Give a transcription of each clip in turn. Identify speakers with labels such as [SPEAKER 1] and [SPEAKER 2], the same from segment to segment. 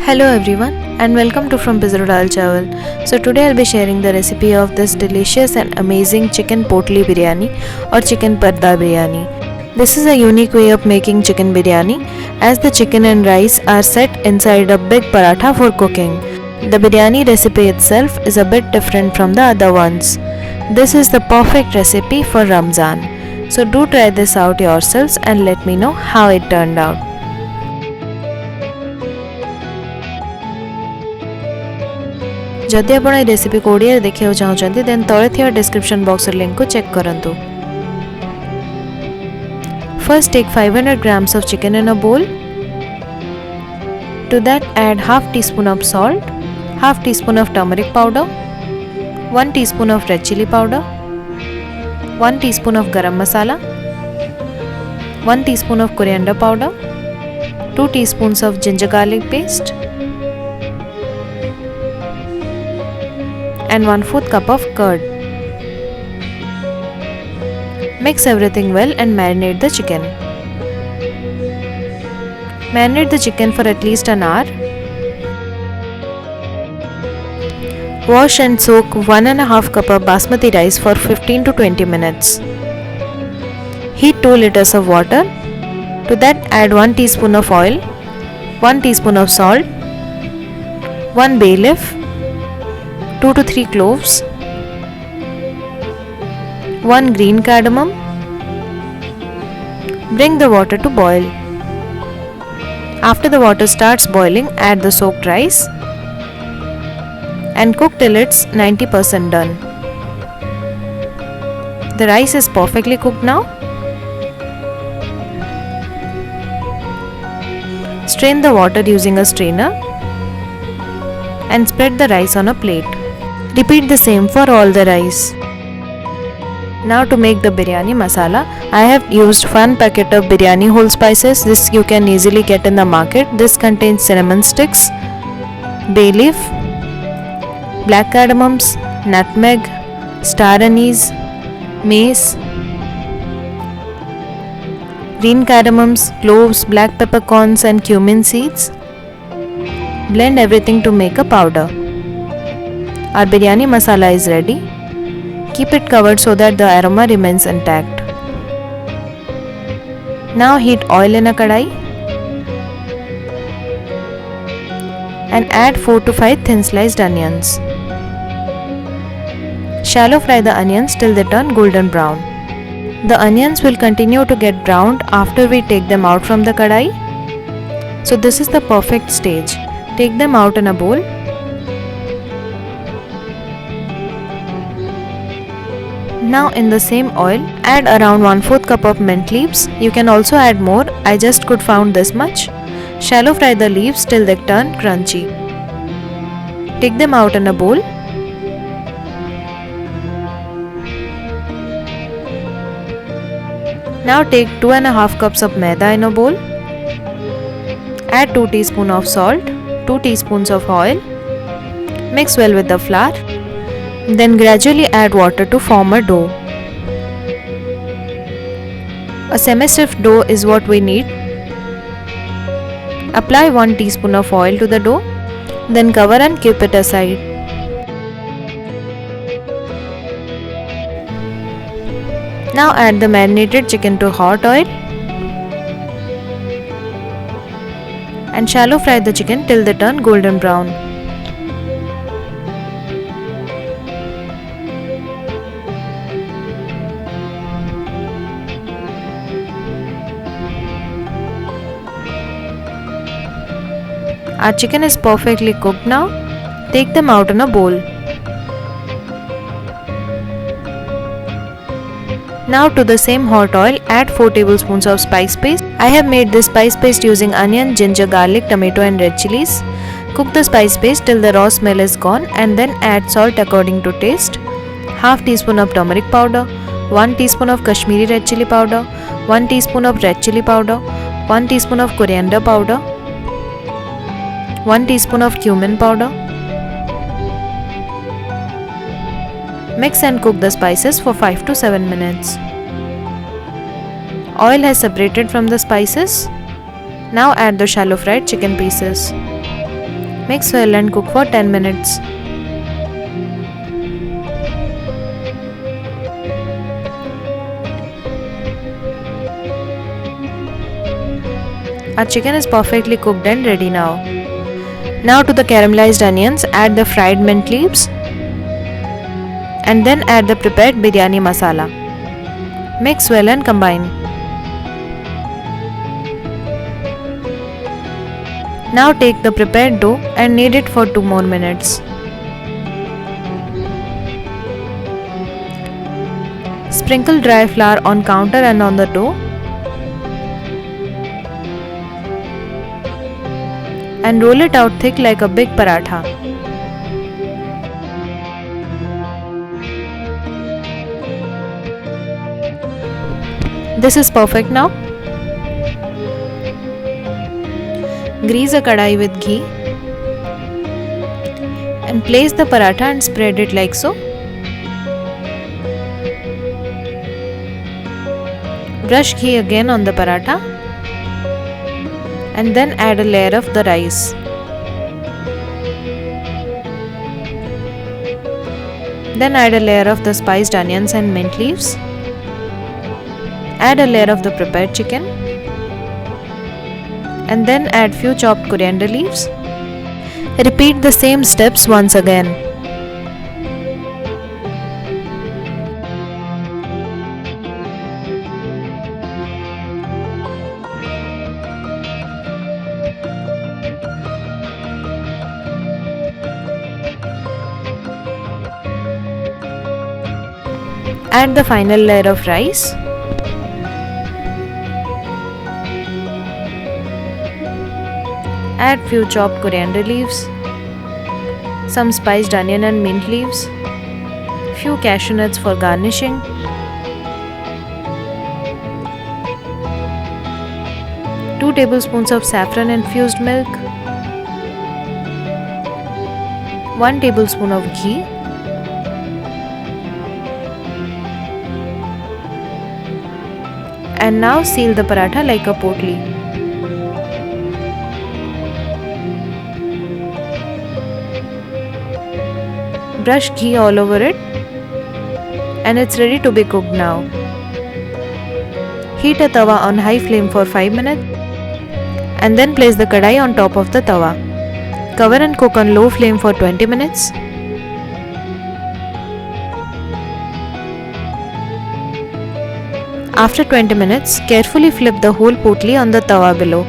[SPEAKER 1] Hello everyone and welcome to From Pizza Dal Chawal. So today I'll be sharing the recipe of this delicious and amazing chicken potli biryani or chicken parda biryani. This is a unique way of making chicken biryani as the chicken and rice are set inside a big paratha for cooking. The biryani recipe itself is a bit different from the other ones. This is the perfect recipe for Ramzan. So do try this out yourselves and let me know how it turned out. जदि आप recipe को ओडिया देखा चाहते then तले थी description box link को check करंतु। First take 500 grams of chicken in a bowl. To that add half teaspoon of salt, half teaspoon of turmeric powder, 1 teaspoon of red chili powder, 1 teaspoon of garam masala, 1 teaspoon of coriander powder, 2 teaspoons of ginger garlic paste, and 1/4 cup of curd. Mix everything well and marinate the chicken. Marinate the chicken for at least an hour. Wash and soak 1.5 cup of basmati rice for 15 to 20 minutes. Heat 2 liters of water. To that add 1 teaspoon of oil, 1 teaspoon of salt, 1 bay leaf, 2 to 3 cloves, 1 green cardamom. Bring the water to boil. After the water starts boiling, add the soaked rice and cook till it's 90% done. The rice is perfectly cooked now. Strain the water using a strainer and spread the rice on a plate. Repeat the same for all the rice. Now to make the biryani masala, I have used 1 packet of biryani whole spices. This you can easily get in the market. This contains cinnamon sticks, bay leaf, black cardamoms, nutmeg, star anise, mace, green cardamoms, cloves, black peppercorns and cumin seeds. Blend everything to make a powder. Our biryani masala is ready. Keep it covered so that the aroma remains intact. Now heat oil in a kadai and add 4 to 5 thin sliced onions. Shallow fry the onions till they turn golden brown. The onions will continue to get browned after we take them out from the kadai. So this is the perfect stage. Take them out in a bowl. Now in the same oil, add around 1/4 cup of mint leaves. You can also add more, I just could found this much. Shallow fry the leaves till they turn crunchy. Take them out in a bowl. Now take 2.5 cups of maida in a bowl. Add 2 teaspoons of salt, 2 teaspoons of oil. Mix well with the flour. Then gradually add water to form a dough. A semi-stiff dough is what we need. Apply 1 teaspoon of oil to the dough. Then cover and keep it aside. Now add the marinated chicken to hot oil and shallow fry the chicken till they turn golden brown. Our chicken is perfectly cooked now. Take them out in a bowl. Now to the same hot oil, add 4 tablespoons of spice paste. I have made this spice paste using onion, ginger, garlic, tomato and red chilies. Cook the spice paste till the raw smell is gone and then add salt according to taste. Half teaspoon of turmeric powder, 1 teaspoon of Kashmiri red chili powder, 1 teaspoon of red chili powder, 1 teaspoon of coriander powder, 1 teaspoon of cumin powder. Mix and cook the spices for 5 to 7 minutes. Oil has separated from the spices. Now add the shallow fried chicken pieces. Mix well and cook for 10 minutes. Our chicken is perfectly cooked and ready now. Now to the caramelized onions, add the fried mint leaves and then add the prepared biryani masala. Mix well and combine. Now take the prepared dough and knead it for 2 more minutes. Sprinkle dry flour on counter and on the dough and roll it out thick like a big paratha. This is perfect now. Grease a kadai with ghee and place the paratha and spread it like so. Brush ghee again on the paratha and then add a layer of the rice. Then add a layer of the spiced onions and mint leaves. Add a layer of the prepared chicken and then add few chopped coriander leaves. Repeat the same steps once again. Add the final layer of rice. Add few chopped coriander leaves, some spiced onion and mint leaves, few cashew nuts for garnishing, two tablespoons of saffron infused milk, 1 tablespoon of ghee, and now seal the paratha like a potli. Brush ghee all over it and it's ready to be cooked now. Heat a tawa on high flame for 5 minutes and then place the kadai on top of the tawa. Cover and cook on low flame for 20 minutes. After 20 minutes, carefully flip the whole potli on the tawa below.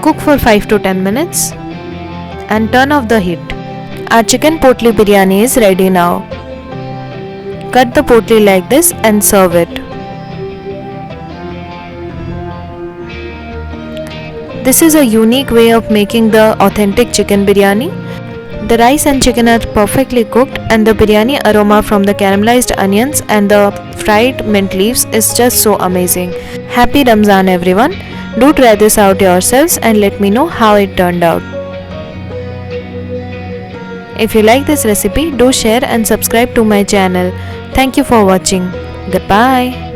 [SPEAKER 1] Cook for 5 to 10 minutes and turn off the heat. Our chicken potli biryani is ready now. Cut the potli like this and serve it. This is a unique way of making the authentic chicken biryani. The rice and chicken are perfectly cooked and the biryani aroma from the caramelized onions and the fried mint leaves is just so amazing. Happy Ramzan everyone. Do try this out yourselves and let me know how it turned out. If you like this recipe, do share and subscribe to my channel. Thank you for watching. Goodbye.